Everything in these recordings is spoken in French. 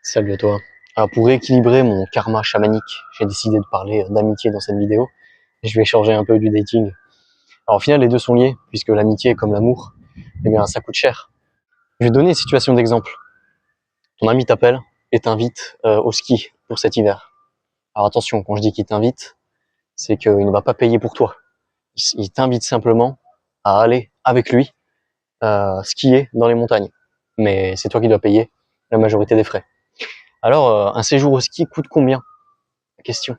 Salut à toi. Alors pour rééquilibrer mon karma chamanique, j'ai décidé de parler d'amitié dans cette vidéo. Je vais changer un peu du dating. Alors au final, les deux sont liés, puisque l'amitié, comme l'amour, eh bien ça coûte cher. Je vais te donner une situation d'exemple. Ton ami t'appelle et t'invite au ski pour cet hiver. Alors attention, quand je dis qu'il t'invite, c'est qu'il ne va pas payer pour toi. Il t'invite simplement à aller avec lui skier dans les montagnes. Mais c'est toi qui dois payer la majorité des frais. Alors, un séjour au ski coûte combien? La question.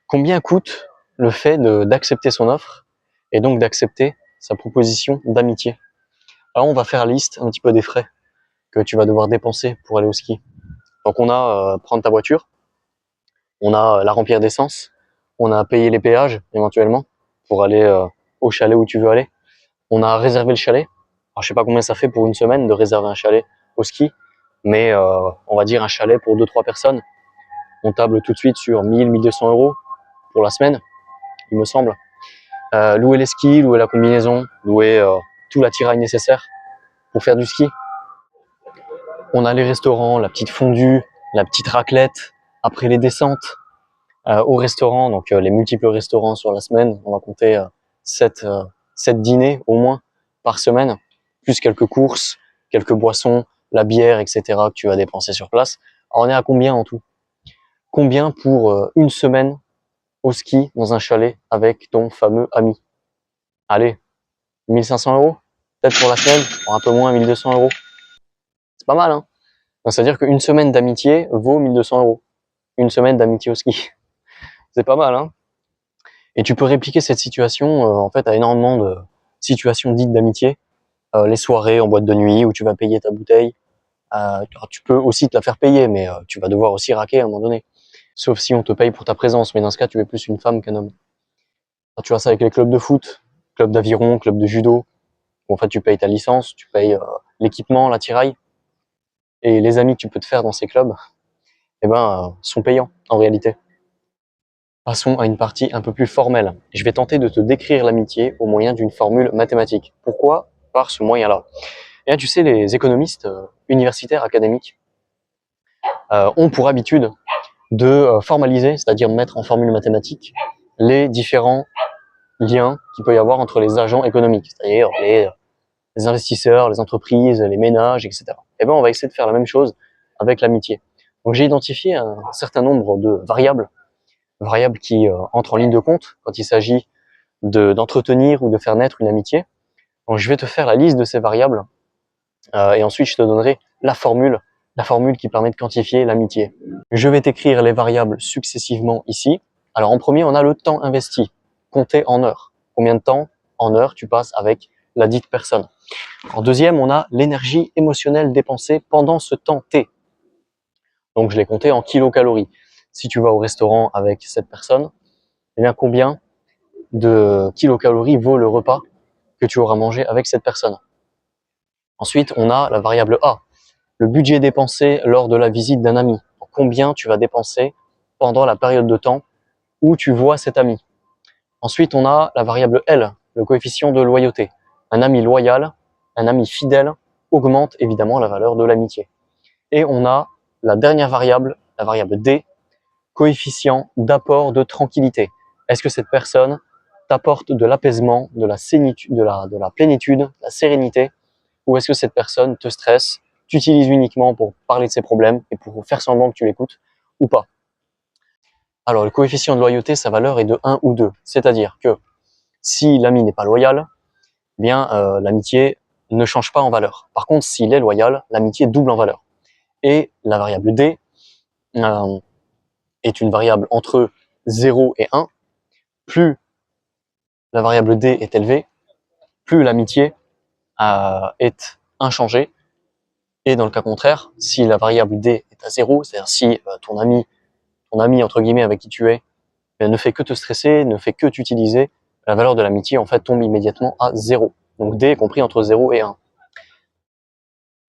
Combien coûte le fait d'accepter son offre et donc d'accepter sa proposition d'amitié? Alors on va faire la liste un petit peu des frais que tu vas devoir dépenser pour aller au ski. Donc on a prendre ta voiture, on a la remplir d'essence, on a payer les péages éventuellement pour aller au chalet où tu veux aller. On a réservé le chalet. Alors je sais pas combien ça fait pour une semaine de réserver un chalet au ski, mais on va dire un chalet pour 2-3 personnes. On table tout de suite sur 1000-1200 euros pour la semaine, il me semble. Louer les skis, louer la combinaison, louer tout l'attirail nécessaire pour faire du ski. On a les restaurants, la petite fondue, la petite raclette, après les descentes au restaurant, donc les multiples restaurants sur la semaine, on va compter 7 dîners au moins par semaine, plus quelques courses, quelques boissons, la bière, etc. que tu vas dépenser sur place. Alors on est à combien en tout? Combien pour une semaine au ski dans un chalet avec ton fameux ami? Allez, 1500 euros, peut-être pour la semaine, pour un peu moins, 1200 euros. C'est pas mal, hein? Donc, c'est-à-dire qu'une semaine d'amitié vaut 1200 euros. Une semaine d'amitié au ski. C'est pas mal, hein? Et tu peux répliquer cette situation, en fait, à énormément de situations dites d'amitié. Les soirées en boîte de nuit où tu vas payer ta bouteille. Tu peux aussi te la faire payer, mais tu vas devoir aussi raquer à un moment donné. Sauf si on te paye pour ta présence, mais dans ce cas, tu es plus une femme qu'un homme. Alors, tu vois ça avec les clubs de foot, club d'aviron, club de judo. En fait, tu payes ta licence, tu payes l'équipement, l'attirail. Et les amis que tu peux te faire dans ces clubs, eh ben, sont payants en réalité. Passons à une partie un peu plus formelle. Je vais tenter de te décrire l'amitié au moyen d'une formule mathématique. Pourquoi par ce moyen-là? Et là, tu sais, les économistes universitaires académiques ont pour habitude de formaliser, c'est-à-dire mettre en formule mathématique, les différents liens qu'il peut y avoir entre les agents économiques, c'est-à-dire les investisseurs, les entreprises, les ménages, etc. Et ben, on va essayer de faire la même chose avec l'amitié. Donc j'ai identifié un certain nombre de variables qui entrent en ligne de compte quand il s'agit d'entretenir ou de faire naître une amitié. Donc je vais te faire la liste de ces variables et ensuite je te donnerai la formule qui permet de quantifier l'amitié. Je vais t'écrire les variables successivement ici. Alors en premier, on a le temps investi, compté en heures. Combien de temps en heures tu passes avec la dite personne. En deuxième, on a l'énergie émotionnelle dépensée pendant ce temps T. Donc je l'ai compté en kilocalories. Si tu vas au restaurant avec cette personne, eh bien combien de kilocalories vaut le repas que tu auras mangé avec cette personne? Ensuite, on a la variable A, le budget dépensé lors de la visite d'un ami. Donc, combien tu vas dépenser pendant la période de temps où tu vois cet ami. Ensuite, on a la variable L, le coefficient de loyauté. Un ami loyal, un ami fidèle augmente évidemment la valeur de l'amitié. Et on a la dernière variable, la variable D, coefficient d'apport de tranquillité. Est-ce que cette personne t'apporte de l'apaisement, de la plénitude, de la sérénité, ou est-ce que cette personne te stresse, t'utilise uniquement pour parler de ses problèmes et pour faire semblant que tu l'écoutes, ou pas? Alors le coefficient de loyauté, sa valeur est de 1 ou 2, c'est-à-dire que si l'ami n'est pas loyal, eh bien l'amitié ne change pas en valeur. Par contre, s'il est loyal, l'amitié double en valeur. Et la variable D est une variable entre 0 et 1. Plus la variable D est élevée, plus l'amitié est inchangée. Et dans le cas contraire, si la variable D est à 0, c'est-à-dire si ton ami entre guillemets avec qui tu es ne fait que te stresser, ne fait que t'utiliser, la valeur de l'amitié en fait tombe immédiatement à 0. Donc D est compris entre 0 et 1.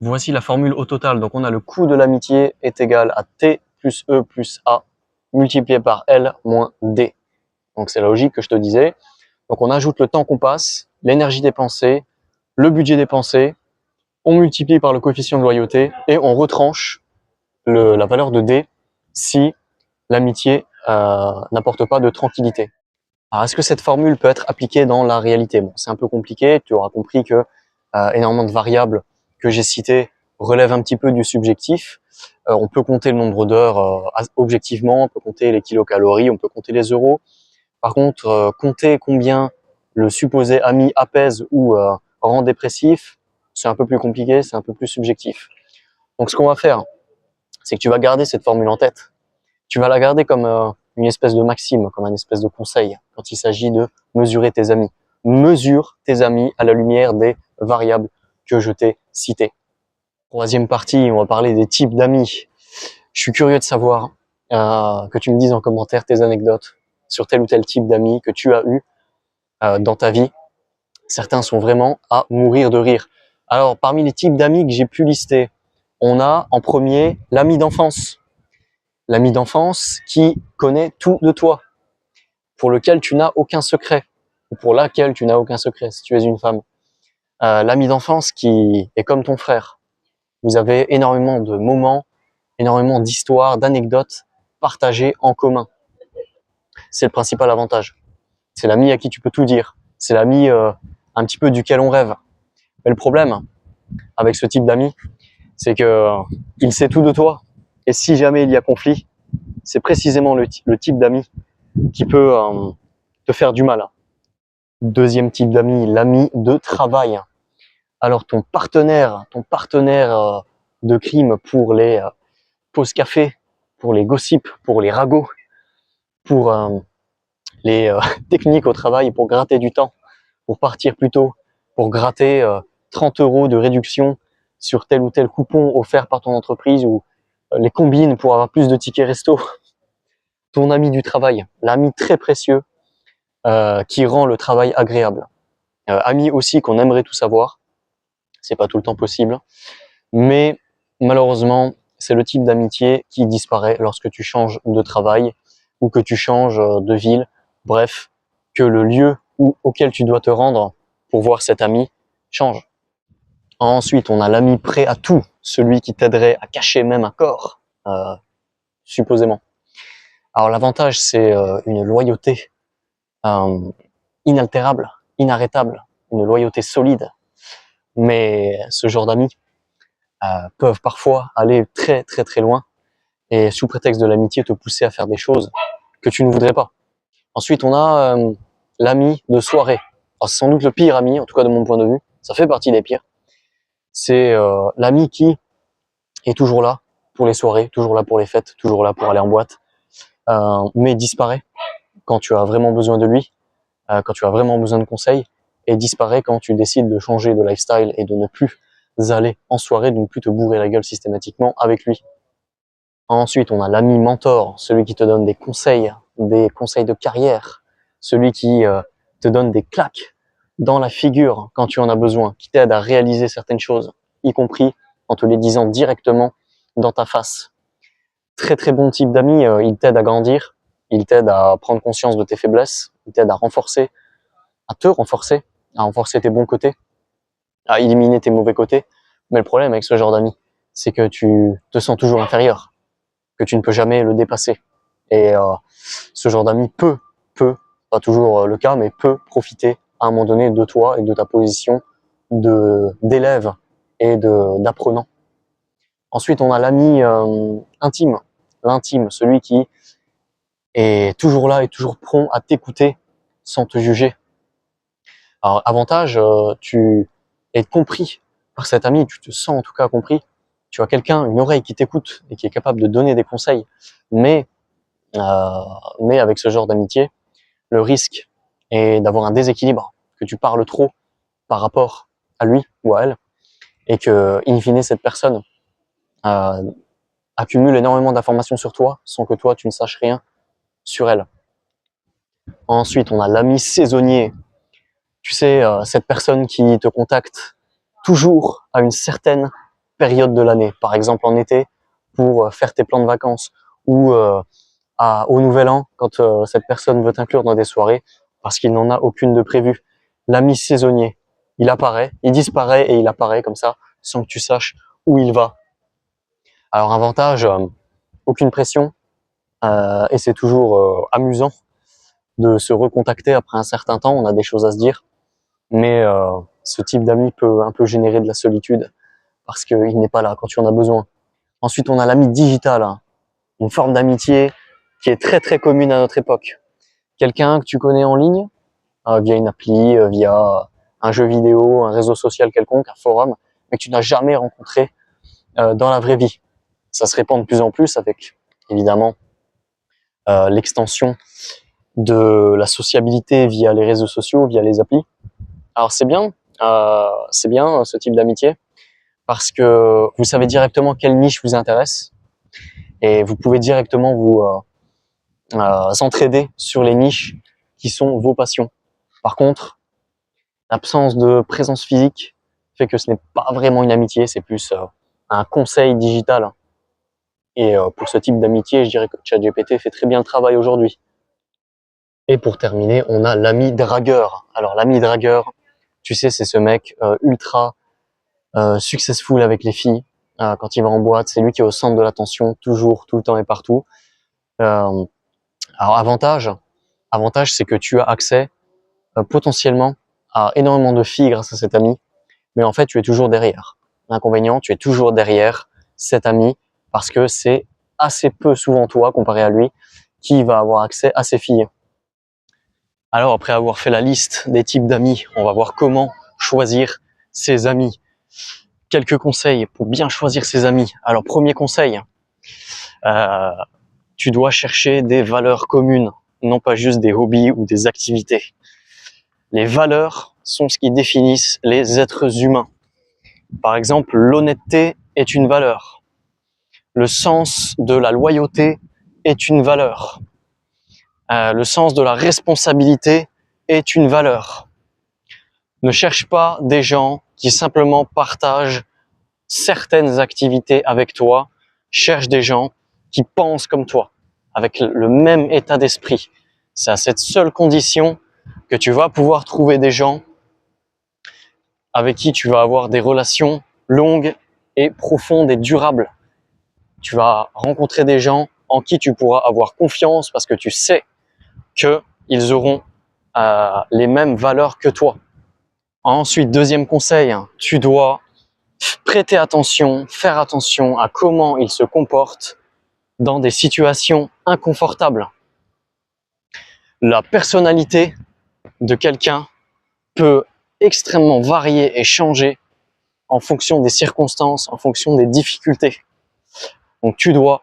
Voici la formule au total. Donc on a le coût de l'amitié est égal à T plus E plus A multiplié par L moins D. Donc c'est la logique que je te disais. Donc on ajoute le temps qu'on passe, l'énergie dépensée, le budget dépensé, on multiplie par le coefficient de loyauté et on retranche la valeur de D si l'amitié n'apporte pas de tranquillité. Alors, est-ce que cette formule peut être appliquée dans la réalité? Bon, c'est un peu compliqué. Tu auras compris que énormément de variables que j'ai citées relèvent un petit peu du subjectif. On peut compter le nombre d'heures objectivement, on peut compter les kilocalories, on peut compter les euros. Par contre, compter combien le supposé ami apaise ou rend dépressif, c'est un peu plus compliqué, c'est un peu plus subjectif. Donc, ce qu'on va faire, c'est que tu vas garder cette formule en tête. Tu vas la garder comme une espèce de maxime, comme un espèce de conseil quand il s'agit de mesurer tes amis. Mesure tes amis à la lumière des variables que je t'ai citées. Troisième partie, on va parler des types d'amis. Je suis curieux de savoir que tu me dises en commentaire tes anecdotes sur tel ou tel type d'amis que tu as eu dans ta vie. Certains sont vraiment à mourir de rire. Alors, parmi les types d'amis que j'ai pu lister, on a en premier l'ami d'enfance. L'ami d'enfance qui connaît tout de toi, pour lequel tu n'as aucun secret, ou pour laquelle tu n'as aucun secret si tu es une femme. L'ami d'enfance qui est comme ton frère. Vous avez énormément de moments, énormément d'histoires, d'anecdotes partagées en commun. C'est le principal avantage. C'est l'ami à qui tu peux tout dire. C'est l'ami un petit peu duquel on rêve. Mais le problème avec ce type d'ami, c'est que il sait tout de toi. Et si jamais il y a conflit, c'est précisément le type d'ami qui peut te faire du mal. Deuxième type d'ami, l'ami de travail. Alors ton partenaire de crime pour les pauses café, pour les gossips, pour les ragots, pour les techniques au travail, pour gratter du temps, pour partir plus tôt, pour gratter 30 € de réduction sur tel ou tel coupon offert par ton entreprise ou les combines pour avoir plus de tickets resto. Ton ami du travail, l'ami très précieux qui rend le travail agréable. Ami aussi qu'on aimerait tout savoir, c'est pas tout le temps possible, mais malheureusement, c'est le type d'amitié qui disparaît lorsque tu changes de travail ou que tu changes de ville. Bref, que le lieu auquel tu dois te rendre pour voir cet ami change. Ensuite, on a l'ami prêt à tout, celui qui t'aiderait à cacher même un corps, supposément. Alors l'avantage, c'est une loyauté inaltérable, inarrêtable, une loyauté solide. Mais ce genre d'amis peuvent parfois aller très très très loin et sous prétexte de l'amitié te pousser à faire des choses que tu ne voudrais pas. Ensuite, on a l'ami de soirée. Alors, c'est sans doute le pire ami, en tout cas de mon point de vue. Ça fait partie des pires. C'est l'ami qui est toujours là pour les soirées, toujours là pour les fêtes, toujours là pour aller en boîte, mais disparaît quand tu as vraiment besoin de lui, quand tu as vraiment besoin de conseils, et disparaît quand tu décides de changer de lifestyle et de ne plus aller en soirée, de ne plus te bourrer la gueule systématiquement avec lui. Ensuite, on a l'ami mentor, celui qui te donne des conseils de carrière, celui qui te donne des claques dans la figure quand tu en as besoin, qui t'aide à réaliser certaines choses, y compris en te les disant directement dans ta face. Très très bon type d'ami, il t'aide à grandir, il t'aide à prendre conscience de tes faiblesses, il t'aide à te renforcer, à renforcer tes bons côtés, à éliminer tes mauvais côtés. Mais le problème avec ce genre d'ami, c'est que tu te sens toujours inférieur, que tu ne peux jamais le dépasser. Et ce genre d'ami peut, pas toujours le cas, mais peut profiter à un moment donné de toi et de ta position d'élève et d'apprenant. Ensuite, on a l'ami intime, l'intime, celui qui est toujours là et toujours prompt à t'écouter sans te juger. Alors, avantage, tu es compris par cet ami, tu te sens en tout cas compris. Tu as quelqu'un, une oreille qui t'écoute et qui est capable de donner des conseils. Mais avec ce genre d'amitié, le risque est d'avoir un déséquilibre, que tu parles trop par rapport à lui ou à elle, et que, in fine, cette personne accumule énormément d'informations sur toi sans que toi, tu ne saches rien sur elle. Ensuite, on a l'ami saisonnier. Tu sais, cette personne qui te contacte toujours à une certaine période de l'année, par exemple en été, pour faire tes plans de vacances, ou au Nouvel An, quand cette personne veut t'inclure dans des soirées, parce qu'il n'en a aucune de prévue. L'ami saisonnier, il apparaît, il disparaît et il apparaît comme ça, sans que tu saches où il va. Alors avantage, aucune pression, et c'est toujours amusant de se recontacter après un certain temps, on a des choses à se dire, mais ce type d'ami peut un peu générer de la solitude parce qu'il n'est pas là quand tu en as besoin. Ensuite, on a l'ami digital, hein, une forme d'amitié qui est très très commune à notre époque. Quelqu'un que tu connais en ligne, via une appli, via un jeu vidéo, un réseau social quelconque, un forum, mais que tu n'as jamais rencontré dans la vraie vie. Ça se répand de plus en plus avec, évidemment, l'extension de la sociabilité via les réseaux sociaux, via les applis. Alors c'est bien ce type d'amitié parce que vous savez directement quelle niche vous intéresse et vous pouvez directement vous s'entraider sur les niches qui sont vos passions. Par contre, l'absence de présence physique fait que ce n'est pas vraiment une amitié, c'est plus un conseil digital. Et pour ce type d'amitié, je dirais que ChatGPT fait très bien le travail aujourd'hui. Et pour terminer, on a l'ami dragueur. Alors l'ami dragueur, tu sais, c'est ce mec ultra successful avec les filles. Quand il va en boîte, c'est lui qui est au centre de l'attention, toujours, tout le temps et partout. Alors avantage, c'est que tu as accès potentiellement à énormément de filles grâce à cet ami, mais en fait tu es toujours derrière. L'inconvénient, tu es toujours derrière cet ami parce que c'est assez peu souvent toi, comparé à lui, qui va avoir accès à ces filles. Alors après avoir fait la liste des types d'amis, on va voir comment choisir ses amis. Quelques conseils pour bien choisir ses amis. Alors premier conseil, tu dois chercher des valeurs communes, non pas juste des hobbies ou des activités. Les valeurs sont ce qui définissent les êtres humains. Par exemple, l'honnêteté est une valeur. Le sens de la loyauté est une valeur. Le sens de la responsabilité est une valeur. Ne cherche pas des gens qui simplement partagent certaines activités avec toi. Cherche des gens qui pensent comme toi, avec le même état d'esprit. C'est à cette seule condition que tu vas pouvoir trouver des gens avec qui tu vas avoir des relations longues et profondes et durables. Tu vas rencontrer des gens en qui tu pourras avoir confiance parce que tu sais qu'ils auront les mêmes valeurs que toi. Ensuite, deuxième conseil, tu dois prêter attention, faire attention à comment ils se comportent dans des situations inconfortables. La personnalité de quelqu'un peut extrêmement varier et changer en fonction des circonstances, en fonction des difficultés. Donc tu dois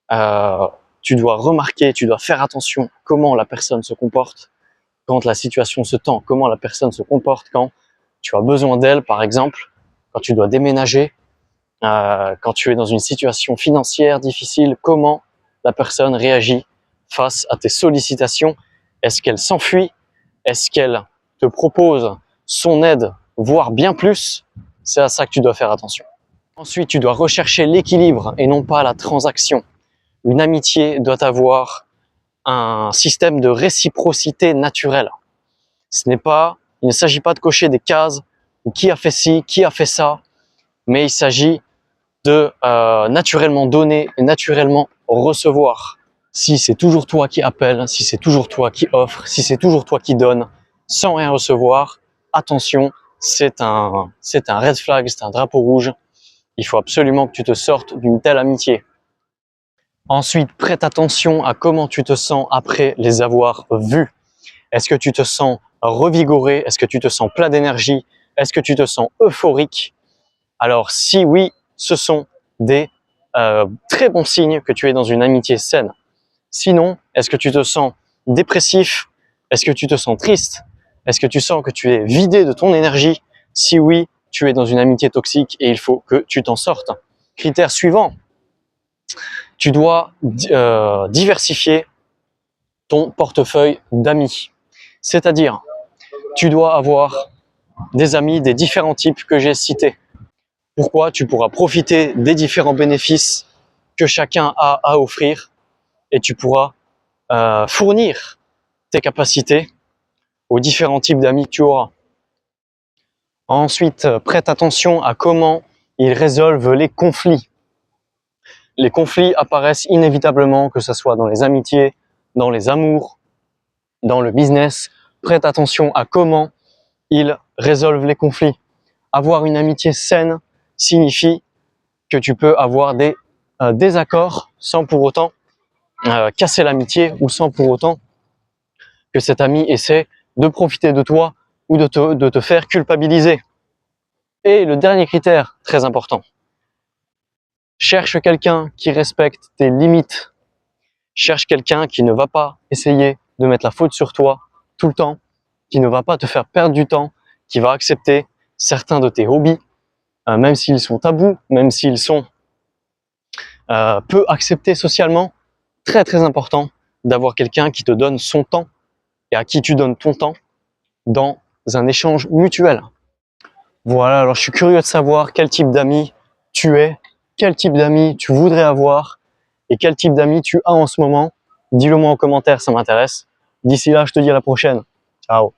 remarquer, tu dois faire attention comment la personne se comporte quand la situation se tend, comment la personne se comporte quand tu as besoin d'elle, par exemple, quand tu dois déménager, quand tu es dans une situation financière difficile, comment la personne réagit face à tes sollicitations. Est-ce qu'elle s'enfuit? Est-ce qu'elle te propose son aide, voire bien plus? C'est à ça que tu dois faire attention. Ensuite, tu dois rechercher l'équilibre et non pas la transaction. Une amitié doit avoir un système de réciprocité naturelle. Il ne s'agit pas de cocher des cases, ou qui a fait ci, qui a fait ça, mais il s'agit de naturellement donner et naturellement recevoir. Si c'est toujours toi qui appelle, si c'est toujours toi qui offre, si c'est toujours toi qui donne, sans rien recevoir, attention, c'est un red flag, c'est un drapeau rouge. Il faut absolument que tu te sortes d'une telle amitié. Ensuite, prête attention à comment tu te sens après les avoir vus. Est-ce que tu te sens revigoré? Est-ce que tu te sens plein d'énergie? Est-ce que tu te sens euphorique? Alors si oui, ce sont des très bons signes que tu es dans une amitié saine. Sinon, est-ce que tu te sens dépressif? Est-ce que tu te sens triste? Est-ce que tu sens que tu es vidé de ton énergie? Si oui, tu es dans une amitié toxique et il faut que tu t'en sortes. Critère suivant, tu dois diversifier ton portefeuille d'amis. C'est-à-dire, tu dois avoir des amis des différents types que j'ai cités. Pourquoi? Tu pourras profiter des différents bénéfices que chacun a à offrir et tu pourras fournir tes capacités aux différents types d'amis que tu auras. Ensuite, prête attention à comment ils résolvent les conflits. les conflits apparaissent inévitablement, que ce soit dans les amitiés, dans les amours, dans le business. Prête attention à comment ils résolvent les conflits. Avoir une amitié saine signifie que tu peux avoir des désaccords sans pour autant casser l'amitié ou sans pour autant que cet ami essaie de profiter de toi ou de te faire culpabiliser. Et le dernier critère, très important, cherche quelqu'un qui respecte tes limites. Cherche quelqu'un qui ne va pas essayer de mettre la faute sur toi tout le temps, qui ne va pas te faire perdre du temps, qui va accepter certains de tes hobbies, même s'ils sont tabous, même s'ils sont peu acceptés socialement. Très très important d'avoir quelqu'un qui te donne son temps et à qui tu donnes ton temps dans un échange mutuel. Voilà, alors je suis curieux de savoir quel type d'ami tu es, quel type d'ami tu voudrais avoir et quel type d'ami tu as en ce moment. Dis-le moi en commentaire, ça m'intéresse. D'ici là, je te dis à la prochaine. Ciao.